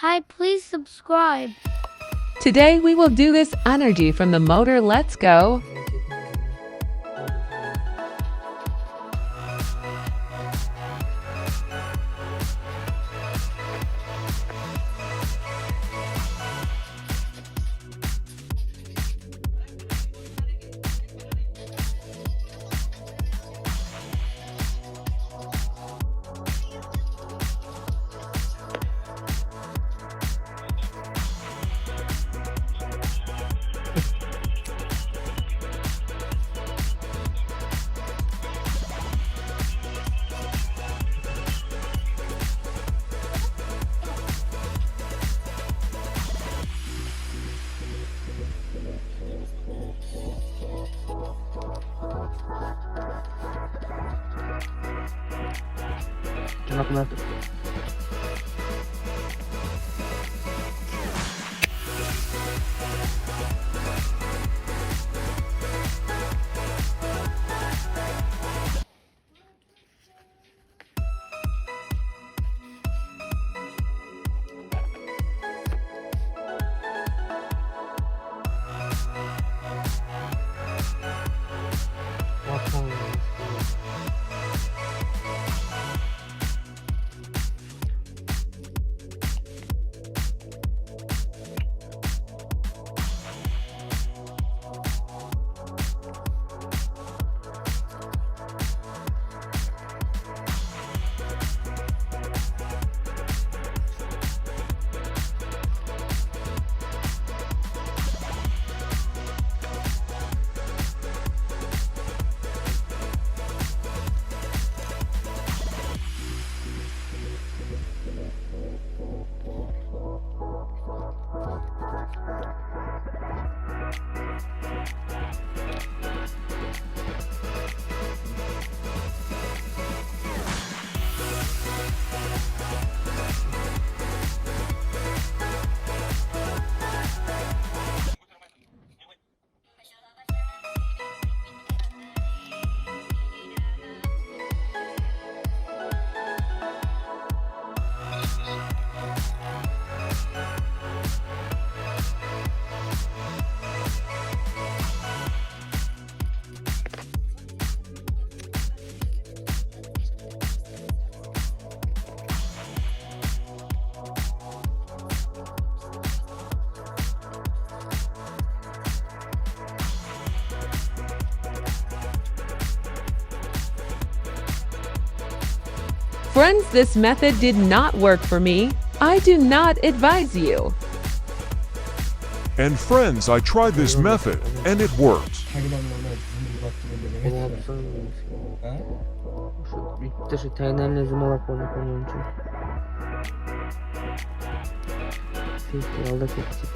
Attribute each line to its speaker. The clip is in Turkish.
Speaker 1: Hi, please subscribe.
Speaker 2: Today we will do this energy from the motor. Let's go.
Speaker 3: Tırnaklar.
Speaker 2: Friends, this method did not work for me. I do not advise you.
Speaker 4: And friends, I tried this method and it worked.
Speaker 3: Ne yapsam şu bitti şu tenerle zımalak onu konuyorum çünkü. Yolda kesecek.